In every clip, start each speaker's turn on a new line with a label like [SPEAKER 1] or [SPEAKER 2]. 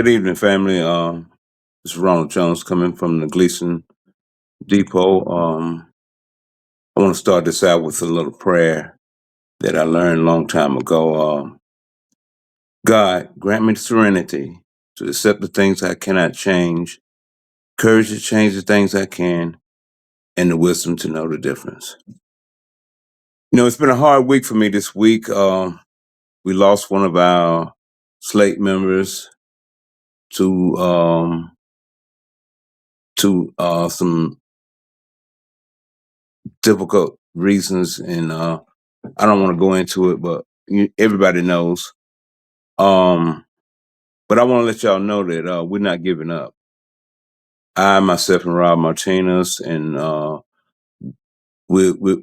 [SPEAKER 1] Good evening, family. This is Ronald Jones coming from the Gleason Depot. I want to start this out with a little prayer that I learned a long time ago. God, grant me the serenity to accept the things I cannot change, courage to change the things I can, and the wisdom to know the difference. It's been a hard week for me this week. We lost one of our slate members to some difficult reasons, and I don't want to go into it, but everybody knows. Um, but I want to let y'all know that we're not giving up. I, myself, and Rob Martinez, and we, we,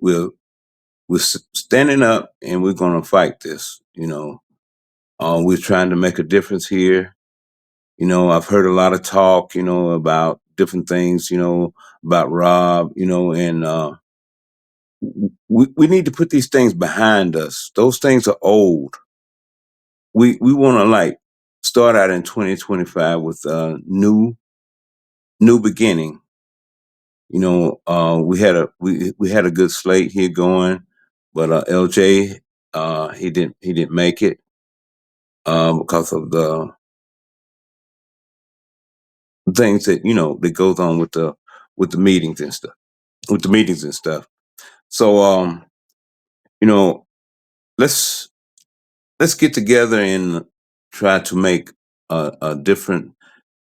[SPEAKER 1] we're standing up, and we're going to fight this. We're trying to make a difference here. I've heard a lot of talk, about different things, about Rob, and we need to put these things behind us. Those things are old. We want to start out in 2025 with a new beginning. We had a good slate here going, but LJ he didn't make it because of the things that goes on with the meetings and stuff So you know let's let's get together and try to make a different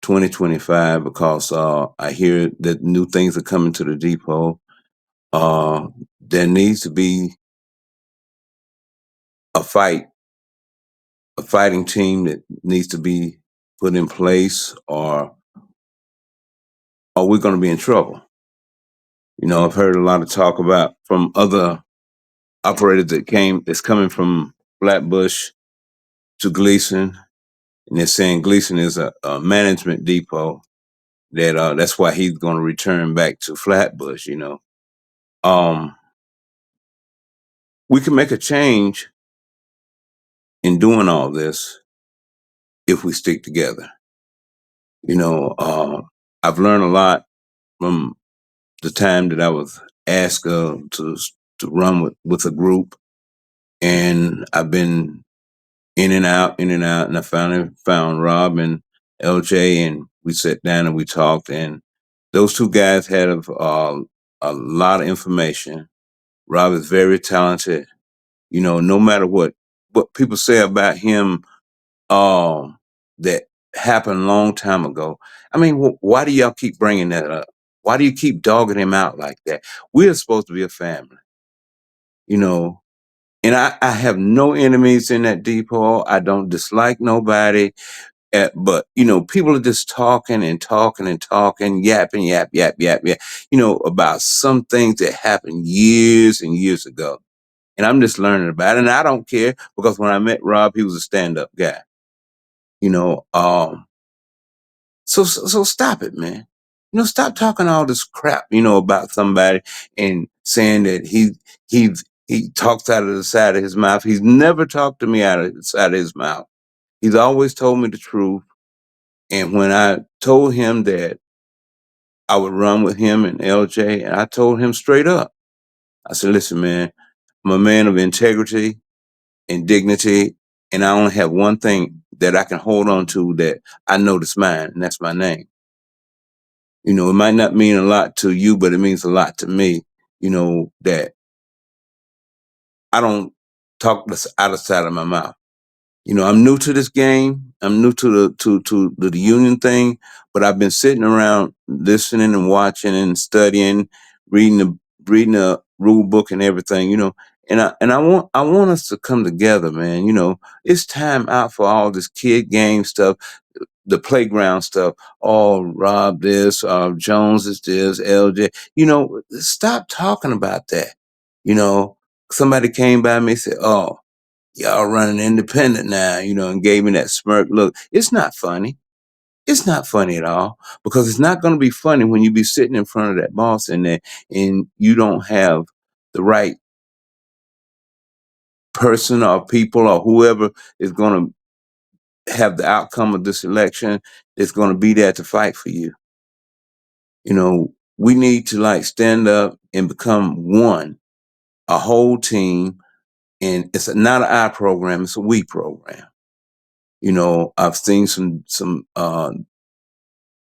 [SPEAKER 1] 2025, because I hear that new things are coming to the depot. There needs to be a fight, a fighting team that needs to be put in place, or we're going to be in trouble. I've heard a lot of talk about from other operators that's coming from Flatbush to Gleason, and they're saying Gleason is a management depot. That's why he's going to return back to Flatbush. Um, we can make a change in doing all this if we stick together. I've learned a lot from the time that I was asked to run with a group, and I've been in and out, and I finally found Rob and LJ, and we sat down and we talked, and those two guys had a lot of information. Rob is very talented. No matter what people say about him, that happened a long time ago. I mean, why do y'all keep bringing that up? Why do you keep dogging him out like that? We're supposed to be a family, you know. And I have no enemies in that depot. I don't dislike nobody. But people are just talking and talking and talking, yapping, yap, yap, yap, yap. About some things that happened years and years ago, and I'm just learning about it. And I don't care, because when I met Rob, he was a stand-up guy. You know, um, so stop it, man. Stop talking all this crap, about somebody, and saying that he he talks out of the side of his mouth. He's never talked to me out of the side of his mouth. He's always told me the truth. And when I told him that I would run with him and LJ, and I told him straight up, I said, listen, man, I'm a man of integrity and dignity, and I only have one thing that I can hold on to that I know that's mine, and that's my name. It might not mean a lot to you, but it means a lot to me, that I don't talk this out of the side of my mouth. I'm new to this game. I'm new to the union thing, but I've been sitting around listening and watching and studying, reading the rule book and everything. And I want us to come together, man. It's time out for all this kid game stuff, the playground stuff. Oh, Rob this, Jones is this, LJ. Stop talking about that. You know, Somebody came by me and said, "Oh, y'all running independent now," and gave me that smirk look. It's not funny. It's not funny at all, because it's not going to be funny when you be sitting in front of that boss in there, and you don't have the right person or people or whoever is going to have the outcome of this election that's going to be there to fight for you. You know, we need to like stand up and become one, a whole team. And it's not an I program; it's a we program. You know, I've seen some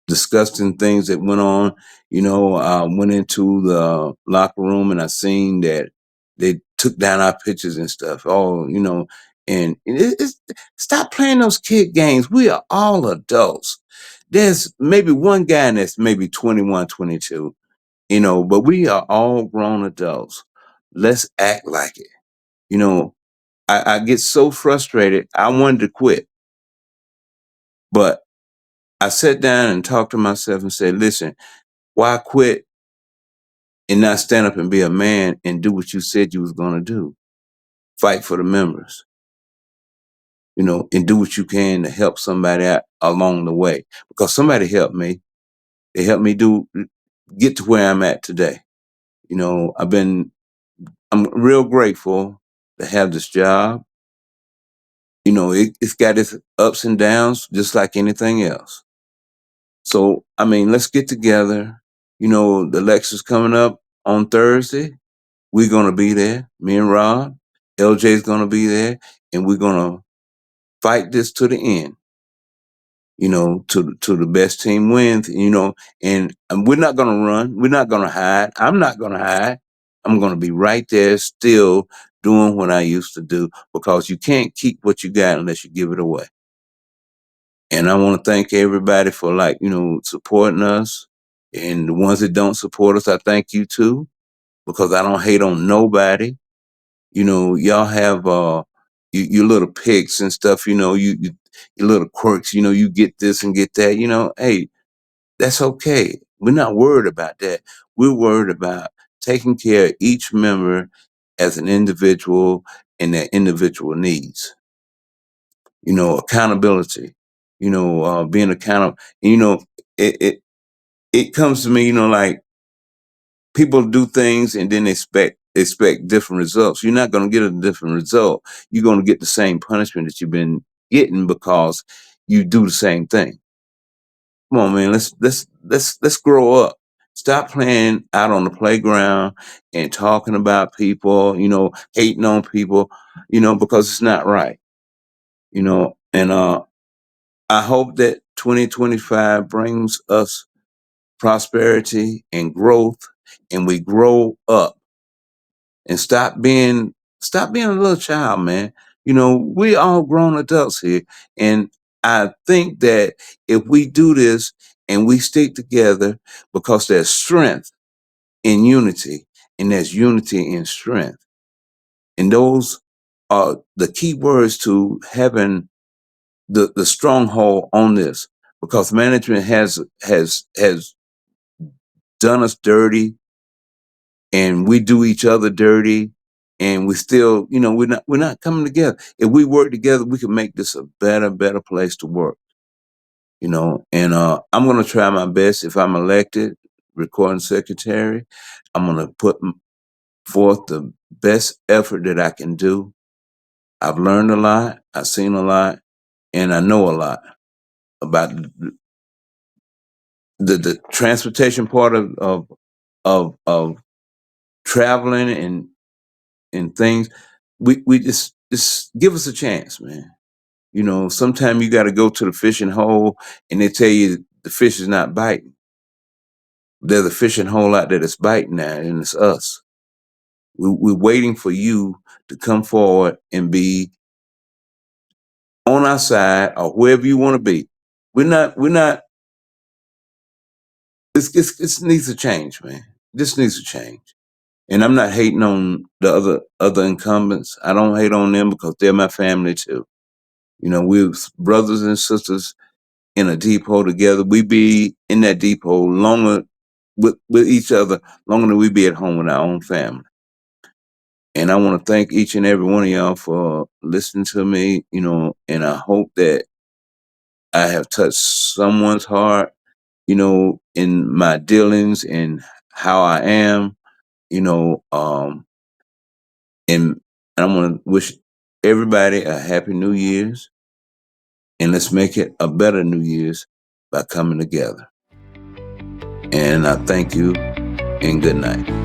[SPEAKER 1] disgusting things that went on. You know, I went into the locker room and I seen that they took down our pictures and stuff. Oh, you know, and stop playing those kid games. We are all adults. There's maybe one guy that's maybe 21, 22, you know, but we are all grown adults. Let's act like it. You know, I get so frustrated. I wanted to quit, but I sat down and talked to myself and said, listen, why quit and not stand up and be a man and do what you said you was going to do? Fight for the members, you know, and do what you can to help somebody out along the way. Because somebody helped me. They helped me get to where I'm at today. You know, I'm real grateful to have this job. You know, it's got its ups and downs just like anything else. So, I mean, let's get together. You know, the election's coming up on Thursday. We're going to be there. Me and Rob, LJ's going to be there, and we're going to fight this to the end. You know, to the best team wins. You know, and we're not going to run. We're not going to hide. I'm not going to hide. I'm going to be right there, still doing what I used to do, because you can't keep what you got unless you give it away. And I want to thank everybody for, like, you know, supporting us, and the ones that don't support us, I thank you too, because I don't hate on nobody. You know, y'all have your little picks and stuff. You know, your little quirks. You know, you get this and get that. You know, hey, that's okay. We're not worried about that. We're worried about taking care of each member as an individual and their individual needs. You know, accountability. You know, being accountable. You know, it it it comes to me. You know, like, people do things and then expect different results. You're not going to get a different result. You're going to get the same punishment that you've been getting because you do the same thing. Come on, man. Let's grow up. Stop playing out on the playground and talking about people. You know, hating on people. You know, because it's not right. You know, and I hope that 2025 brings us prosperity and growth, and we grow up and stop being a little child, man. You know, we all grown adults here. And I think that if we do this and we stick together, because there's strength in unity, and there's unity in strength. And those are the key words to having the stronghold on this, because management has done us dirty, and we do each other dirty, and we still, you know, we're not coming together. If we work together, we can make this a better place to work. You know, and I'm gonna try my best. If I'm elected recording secretary, I'm gonna put forth the best effort that I can do. I've learned a lot, I've seen a lot, and I know a lot about the transportation part of traveling and things. We just give us a chance, man. You know, sometimes you got to go to the fishing hole and they tell you the fish is not biting. There's a fishing hole out there that's biting now, and it's us. We're waiting for you to come forward and be on our side or wherever you want to be. We're not. It needs to change, man. This needs to change. And I'm not hating on the other incumbents. I don't hate on them because they're my family too. You know, we're brothers and sisters in a depot together. We be in that depot longer with each other, longer than we be at home with our own family. And I want to thank each and every one of y'all for listening to me, you know, and I hope that I have touched someone's heart, you know, in my dealings and how I am, you know, and I want to wish everybody a happy New Year's. and let's make it a better New Year's by coming together. And I thank you and good night.